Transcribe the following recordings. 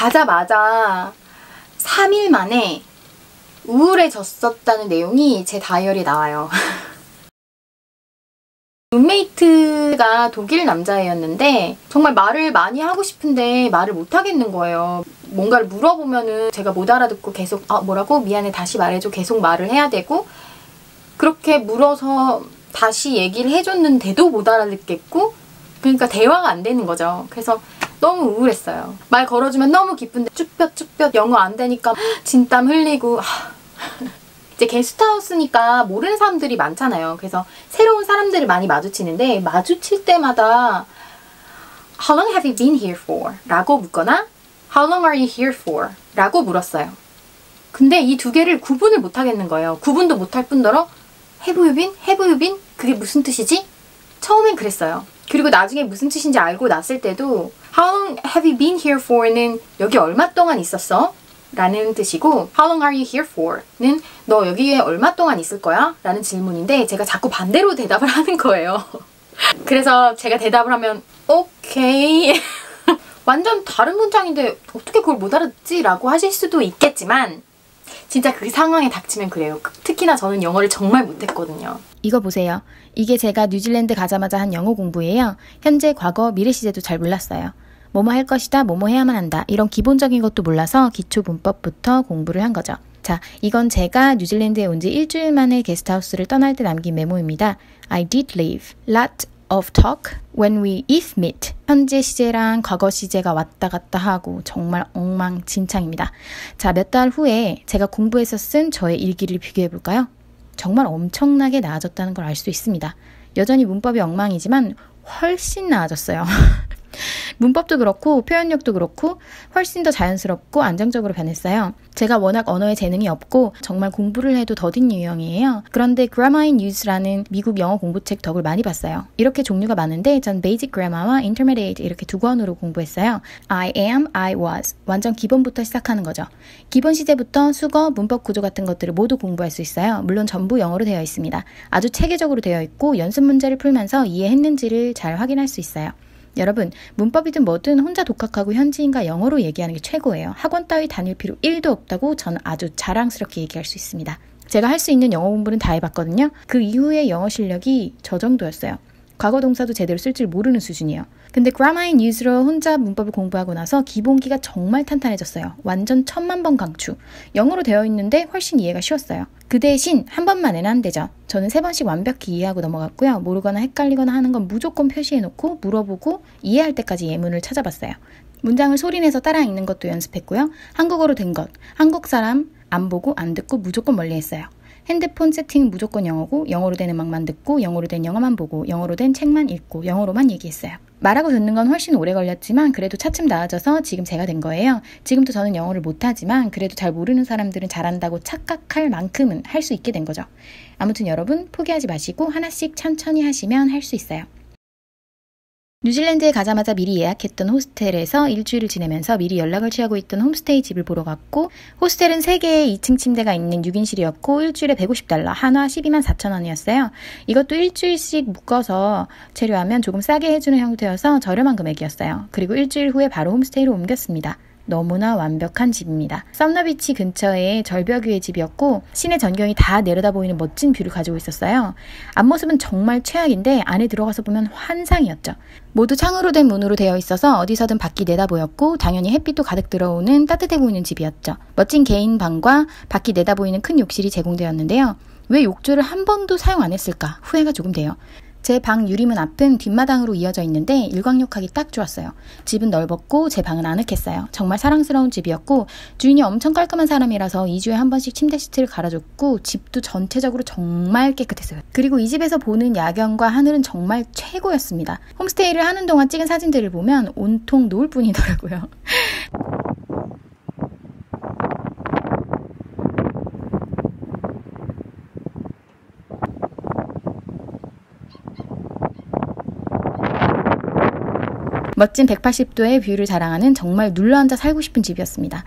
가자마자 3일 만에 우울해졌었다는 내용이 제 다이어리에 나와요. 룸메이트가 독일 남자애였는데 정말 말을 많이 하고 싶은데 말을 못 하겠는 거예요. 뭔가를 물어보면은 제가 못 알아듣고 계속 뭐라고? 미안해, 다시 말해줘. 계속 말을 해야 되고, 그렇게 물어서 다시 얘기를 해줬는데도 못 알아듣겠고, 그러니까 대화가 안 되는 거죠. 그래서 너무 우울했어요. 말 걸어주면 너무 기쁜데 쭈뼛쭈뼛 영어 안 되니까 진땀 흘리고. 이제 게스트하우스니까 모르는 사람들이 많잖아요. 그래서 새로운 사람들을 많이 마주치는데, 마주칠 때마다 How long have you been here for? 라고 묻거나 How long are you here for? 라고 물었어요. 근데 이 두 개를 구분을 못 하겠는 거예요. 구분도 못 할 뿐더러 Have you been? Have you been? 그게 무슨 뜻이지? 처음엔 그랬어요. 그리고 나중에 무슨 뜻인지 알고 났을 때도 How long have you been here for?는 여기 얼마 동안 있었어? 라는 뜻이고, How long are you here for? 는 너 여기에 얼마 동안 있을 거야? 라는 질문인데, 제가 자꾸 반대로 대답을 하는 거예요. 그래서 제가 대답을 하면 오케이 완전 다른 문장인데 어떻게 그걸 못 알아듣지? 라고 하실 수도 있겠지만, 진짜 그 상황에 닥치면 그래요. 특히나 저는 영어를 정말 못했거든요. 이거 보세요. 이게 제가 뉴질랜드 가자마자 한 영어 공부예요. 현재, 과거, 미래 시제도 잘 몰랐어요. 뭐뭐 할 것이다, 뭐뭐 해야만 한다, 이런 기본적인 것도 몰라서 기초 문법부터 공부를 한 거죠. 자, 이건 제가 뉴질랜드에 온 지 일주일 만에 게스트하우스를 떠날 때 남긴 메모입니다. I did leave. Lot of talk when we if meet. 현재 시제랑 과거 시제가 왔다 갔다 하고 정말 엉망진창입니다. 자, 몇 달 후에 제가 공부해서 쓴 저의 일기를 비교해볼까요? 정말 엄청나게 나아졌다는 걸 알 수 있습니다. 여전히 문법이 엉망이지만 훨씬 나아졌어요. 문법도 그렇고 표현력도 그렇고 훨씬 더 자연스럽고 안정적으로 변했어요. 제가 워낙 언어에 재능이 없고 정말 공부를 해도 더딘 유형이에요. 그런데 Grammar in Use라는 미국 영어 공부책 덕을 많이 봤어요. 이렇게 종류가 많은데 전 Basic Grammar와 Intermediate 이렇게 두 권으로 공부했어요. I am, I was. 완전 기본부터 시작하는 거죠. 기본 시제부터 수거, 문법 구조 같은 것들을 모두 공부할 수 있어요. 물론 전부 영어로 되어 있습니다. 아주 체계적으로 되어 있고 연습 문제를 풀면서 이해했는지를 잘 확인할 수 있어요. 여러분, 문법이든 뭐든 혼자 독학하고 현지인과 영어로 얘기하는 게 최고예요. 학원 따위 다닐 필요 1도 없다고 저는 아주 자랑스럽게 얘기할 수 있습니다. 제가 할 수 있는 영어 공부는 다 해봤거든요. 그 이후에 영어 실력이 저 정도였어요. 과거 동사도 제대로 쓸 줄 모르는 수준이에요. 근데 Grammar in Use로 혼자 문법을 공부하고 나서 기본기가 정말 탄탄해졌어요. 완전 1000만 번 강추. 영어로 되어 있는데 훨씬 이해가 쉬웠어요. 그 대신 한 번만에는 안 되죠. 저는 3번씩 완벽히 이해하고 넘어갔고요. 모르거나 헷갈리거나 하는 건 무조건 표시해놓고 물어보고 이해할 때까지 예문을 찾아봤어요. 문장을 소리내서 따라 읽는 것도 연습했고요. 한국어로 된 것, 한국 사람 안 보고 안 듣고 무조건 멀리했어요. 핸드폰 세팅은 무조건 영어고, 영어로 된 음악만 듣고, 영어로 된 영화만 보고, 영어로 된 책만 읽고, 영어로만 얘기했어요. 말하고 듣는 건 훨씬 오래 걸렸지만 그래도 차츰 나아져서 지금 제가 된 거예요. 지금도 저는 영어를 못하지만 그래도 잘 모르는 사람들은 잘한다고 착각할 만큼은 할 수 있게 된 거죠. 아무튼 여러분, 포기하지 마시고 하나씩 천천히 하시면 할 수 있어요. 뉴질랜드에 가자마자 미리 예약했던 호스텔에서 일주일을 지내면서 미리 연락을 취하고 있던 홈스테이 집을 보러 갔고, 호스텔은 3개의 2층 침대가 있는 6인실이었고 일주일에 $150, 한화 124,000원이었어요. 이것도 일주일씩 묶어서 체류하면 조금 싸게 해주는 형태여서 저렴한 금액이었어요. 그리고 일주일 후에 바로 홈스테이로 옮겼습니다. 너무나 완벽한 집입니다. 썸너비치 근처에 절벽 위의 집이었고 시내 전경이 다 내려다보이는 멋진 뷰를 가지고 있었어요. 앞모습은 정말 최악인데 안에 들어가서 보면 환상이었죠. 모두 창으로 된 문으로 되어 있어서 어디서든 밖이 내다보였고 당연히 햇빛도 가득 들어오는 따뜻해 보이는 집이었죠. 멋진 개인 방과 밖이 내다보이는 큰 욕실이 제공되었는데요. 왜 욕조를 한 번도 사용 안 했을까 후회가 조금 돼요. 제 방 유리문 앞은 뒷마당으로 이어져 있는데 일광욕하기 딱 좋았어요. 집은 넓었고 제 방은 아늑했어요. 정말 사랑스러운 집이었고 주인이 엄청 깔끔한 사람이라서 2주에 한 번씩 침대 시트를 갈아줬고 집도 전체적으로 정말 깨끗했어요. 그리고 이 집에서 보는 야경과 하늘은 정말 최고였습니다. 홈스테이를 하는 동안 찍은 사진들을 보면 온통 노을 뿐이더라고요. 멋진 180도의 뷰를 자랑하는 정말 눌러앉아 살고 싶은 집이었습니다.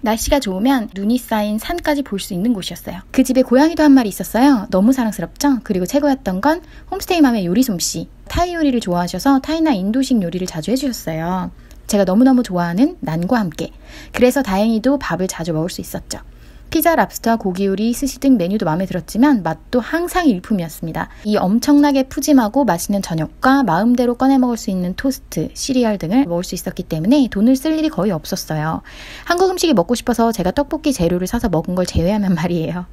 날씨가 좋으면 눈이 쌓인 산까지 볼 수 있는 곳이었어요. 그 집에 고양이도 한 마리 있었어요. 너무 사랑스럽죠? 그리고 최고였던 건 홈스테이맘의 요리 솜씨. 타이 요리를 좋아하셔서 타이나 인도식 요리를 자주 해주셨어요. 제가 너무너무 좋아하는 난과 함께. 그래서 다행히도 밥을 자주 먹을 수 있었죠. 피자, 랍스터, 고기 요리, 스시 등 메뉴도 마음에 들었지만 맛도 항상 일품이었습니다. 이 엄청나게 푸짐하고 맛있는 저녁과 마음대로 꺼내 먹을 수 있는 토스트, 시리얼 등을 먹을 수 있었기 때문에 돈을 쓸 일이 거의 없었어요. 한국 음식이 먹고 싶어서 제가 떡볶이 재료를 사서 먹은 걸 제외하면 말이에요.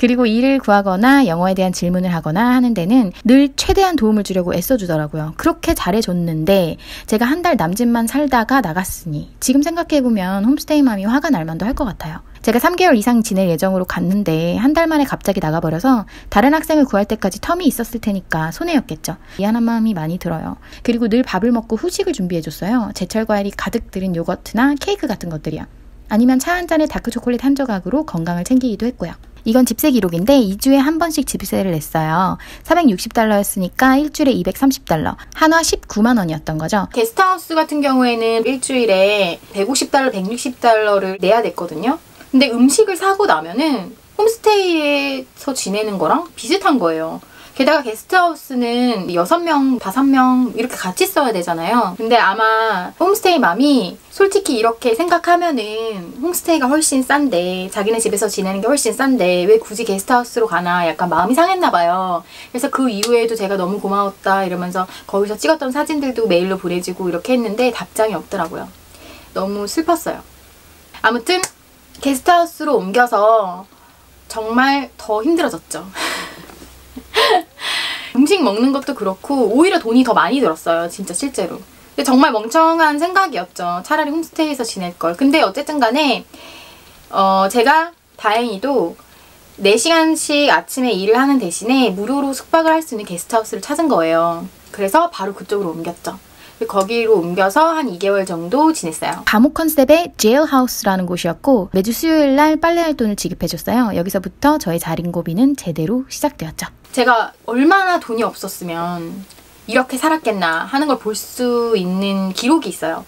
그리고 일을 구하거나 영어에 대한 질문을 하거나 하는 데는 늘 최대한 도움을 주려고 애써주더라고요. 그렇게 잘해줬는데 제가 한 달 남짓만 살다가 나갔으니 지금 생각해보면 홈스테이 맘이 화가 날 만도 할 것 같아요. 제가 3개월 이상 지낼 예정으로 갔는데 한 달 만에 갑자기 나가버려서 다른 학생을 구할 때까지 텀이 있었을 테니까 손해였겠죠. 미안한 마음이 많이 들어요. 그리고 늘 밥을 먹고 후식을 준비해줬어요. 제철 과일이 가득 들은 요거트나 케이크 같은 것들이요. 아니면 차 한 잔에 다크 초콜릿 한 조각으로 건강을 챙기기도 했고요. 이건 집세 기록인데 2주에 한 번씩 집세를 냈어요. 460달러였으니까 일주일에 230달러. 한화 19만 원이었던 거죠. 게스트하우스 같은 경우에는 일주일에 150달러, 160달러를 내야 됐거든요. 근데 음식을 사고 나면은 홈스테이에서 지내는 거랑 비슷한 거예요. 게다가 게스트하우스는 6명, 5명 이렇게 같이 써야 되잖아요. 근데 아마 홈스테이 맘이 솔직히 이렇게 생각하면은 홈스테이가 훨씬 싼데, 자기네 집에서 지내는 게 훨씬 싼데 왜 굳이 게스트하우스로 가나 약간 마음이 상했나 봐요. 그래서 그 이후에도 제가 너무 고마웠다 이러면서 거기서 찍었던 사진들도 메일로 보내주고 이렇게 했는데 답장이 없더라고요. 너무 슬펐어요. 아무튼 게스트하우스로 옮겨서 정말 더 힘들어졌죠. 음식 먹는 것도 그렇고 오히려 돈이 더 많이 들었어요. 진짜 실제로. 근데 정말 멍청한 생각이었죠. 차라리 홈스테이에서 지낼 걸. 근데 어쨌든 간에 제가 다행히도 4시간씩 아침에 일을 하는 대신에 무료로 숙박을 할 수 있는 게스트하우스를 찾은 거예요. 그래서 바로 그쪽으로 옮겼죠. 거기로 옮겨서 한 2개월 정도 지냈어요. 감옥 컨셉의 제일하우스라는 곳이었고 매주 수요일 날 빨래할 돈을 지급해줬어요. 여기서부터 저의 자린고비는 제대로 시작되었죠. 제가 얼마나 돈이 없었으면 이렇게 살았겠나 하는 걸 볼 수 있는 기록이 있어요.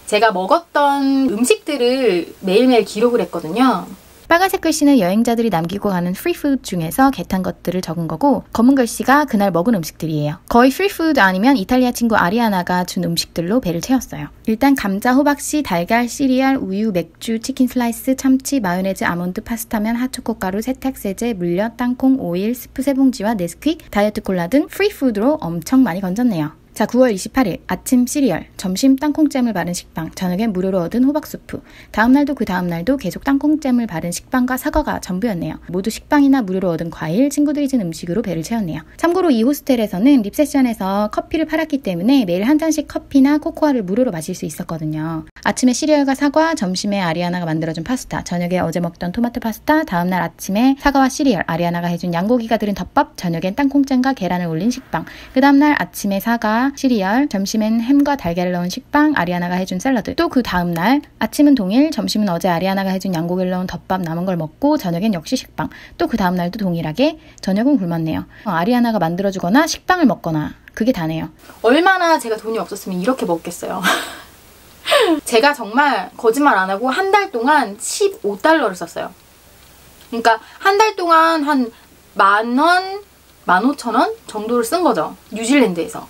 제가 먹었던 음식들을 매일매일 기록을 했거든요. 빨간색 글씨는 여행자들이 남기고 가는 프리푸드 중에서 개탄 것들을 적은 거고, 검은 글씨가 그날 먹은 음식들이에요. 거의 프리푸드 아니면 이탈리아 친구 아리아나가 준 음식들로 배를 채웠어요. 일단 감자, 호박씨, 달걀, 시리얼, 우유, 맥주, 치킨 슬라이스, 참치, 마요네즈, 아몬드, 파스타면, 핫초코 가루, 세탁세제, 물엿, 땅콩, 오일, 스프 3봉지와 네스퀵, 다이어트 콜라 등 프리푸드로 엄청 많이 건졌네요. 자, 9월 28일 아침 시리얼, 점심 땅콩잼을 바른 식빵, 저녁엔 무료로 얻은 호박수프. 다음날도 그 다음날도 계속 땅콩잼을 바른 식빵과 사과가 전부였네요. 모두 식빵이나 무료로 얻은 과일, 친구들이 준 음식으로 배를 채웠네요. 참고로 이 호스텔에서는 립세션에서 커피를 팔았기 때문에 매일 한 잔씩 커피나 코코아를 무료로 마실 수 있었거든요. 아침에 시리얼과 사과, 점심에 아리아나가 만들어준 파스타, 저녁에 어제 먹던 토마토 파스타, 다음날 아침에 사과와 시리얼, 아리아나가 해준 양고기가 들은 덮밥, 저녁엔 땅콩잼과 계란을 올린 식빵, 그 다음날 아침에 사과, 시리얼, 점심엔 햄과 달걀을 넣은 식빵, 아리아나가 해준 샐러드, 또 그 다음날 아침은 동일, 점심은 어제 아리아나가 해준 양고기를 넣은 덮밥 남은 걸 먹고 저녁엔 역시 식빵, 또 그 다음날도 동일하게 저녁은 굶었네요. 아리아나가 만들어주거나 식빵을 먹거나 그게 다네요. 얼마나 제가 돈이 없었으면 이렇게 먹겠어요. 제가 정말 거짓말 안 하고 한 달 동안 15달러를 썼어요. 그러니까 한 달 동안 한 10,000원, 15,000원 정도를 쓴 거죠. 뉴질랜드에서.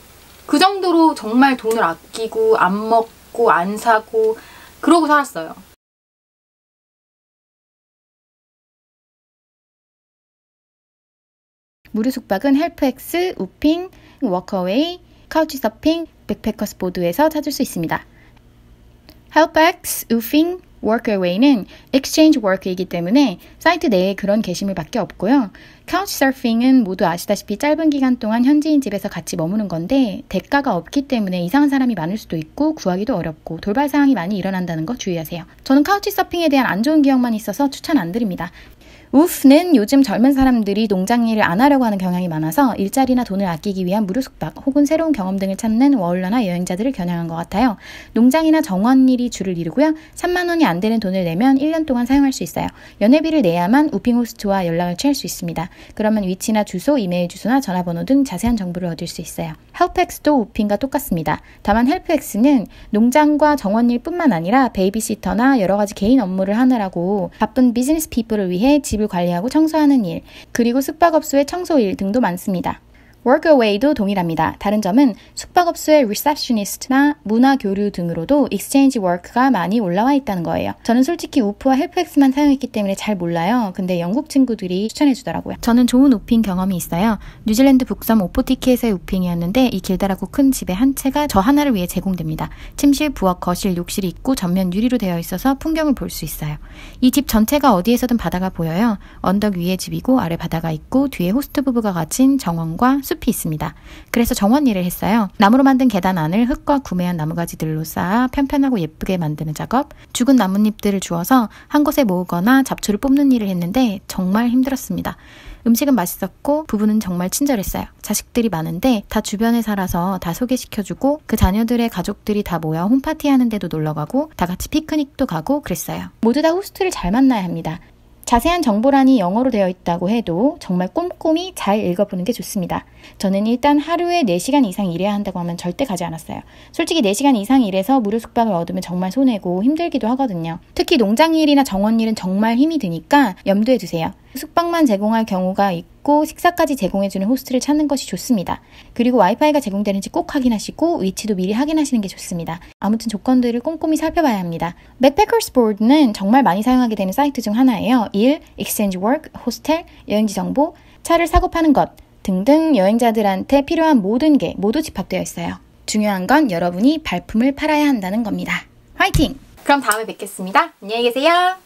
그 정도로 정말 돈을 아끼고 안 먹고 안 사고 그러고 살았어요. 무료 숙박은 헬프엑스, 우핑, 워커웨이, 카우치서핑, 백패커스 보드에서 찾을 수 있습니다. 헬프엑스, 우핑, 워커웨이는 Exchange Work이기 때문에 사이트 내에 그런 게시물밖에 없고요. 카우치서핑은 모두 아시다시피 짧은 기간 동안 현지인 집에서 같이 머무는 건데 대가가 없기 때문에 이상한 사람이 많을 수도 있고 구하기도 어렵고 돌발 사항이 많이 일어난다는 거 주의하세요. 저는 카우치서핑에 대한 안 좋은 기억만 있어서 추천 안 드립니다. 우프는 요즘 젊은 사람들이 농장 일을 안 하려고 하는 경향이 많아서 일자리나 돈을 아끼기 위한 무료 숙박 혹은 새로운 경험 등을 찾는 워홀러나 여행자들을 겨냥한 것 같아요. 농장이나 정원 일이 주를 이루고요. 3만 원이 안 되는 돈을 내면 1년 동안 사용할 수 있어요. 연회비를 내야만 우핑 호스트와 연락을 취할 수 있습니다. 그러면 위치나 주소, 이메일 주소나 전화번호 등 자세한 정보를 얻을 수 있어요. 헬프엑스도 우핑과 똑같습니다. 다만 헬프엑스는 농장과 정원 일뿐만 아니라 베이비시터나 여러 가지 개인 업무를 하느라고 바쁜 비즈니스 피플을 위해 집을 관리하고 청소하는 일, 그리고 숙박업소의 청소일 등도 많습니다. workaway도 동일합니다. 다른 점은 숙박업소의 receptionist나 문화교류 등으로도 exchange work가 많이 올라와 있다는 거예요. 저는 솔직히 우프와 헬프엑스만 사용했기 때문에 잘 몰라요. 근데 영국 친구들이 추천해주더라고요. 저는 좋은 우핑 경험이 있어요. 뉴질랜드 북섬 오포티키에서의 우핑이었는데 이 길다랗고 큰 집의 한 채가 저 하나를 위해 제공됩니다. 침실, 부엌, 거실, 욕실이 있고 전면 유리로 되어 있어서 풍경을 볼 수 있어요. 이 집 전체가 어디에서든 바다가 보여요. 언덕 위에 집이고 아래 바다가 있고 뒤에 호스트 부부가 갇힌 정원과 숲이 있습니다. 그래서 정원 일을 했어요. 나무로 만든 계단 안을 흙과 구매한 나무가지들로 쌓아 편편하고 예쁘게 만드는 작업, 죽은 나뭇잎들을 주워서 한 곳에 모으거나 잡초를 뽑는 일을 했는데 정말 힘들었습니다. 음식은 맛있었고 부부는 정말 친절했어요. 자식들이 많은데 다 주변에 살아서 다 소개시켜주고 그 자녀들의 가족들이 다 모여 홈파티 하는데도 놀러가고 다 같이 피크닉도 가고 그랬어요. 모두 다 호스트를 잘 만나야 합니다. 자세한 정보란이 영어로 되어 있다고 해도 정말 꼼꼼히 잘 읽어보는 게 좋습니다. 저는 일단 하루에 4시간 이상 일해야 한다고 하면 절대 가지 않았어요. 솔직히 4시간 이상 일해서 무료 숙박을 얻으면 정말 손해고 힘들기도 하거든요. 특히 농장일이나 정원일은 정말 힘이 드니까 염두에 두세요. 숙박만 제공할 경우가 있고 식사까지 제공해주는 호스트를 찾는 것이 좋습니다. 그리고 와이파이가 제공되는지 꼭 확인하시고 위치도 미리 확인하시는 게 좋습니다. 아무튼 조건들을 꼼꼼히 살펴봐야 합니다. Backpackers Board는 정말 많이 사용하게 되는 사이트 중 하나예요. 일, Exchange Work, 호스텔, 여행지 정보, 차를 사고 파는 것 등등 여행자들한테 필요한 모든 게 모두 집합되어 있어요. 중요한 건 여러분이 발품을 팔아야 한다는 겁니다. 화이팅! 그럼 다음에 뵙겠습니다. 안녕히 계세요.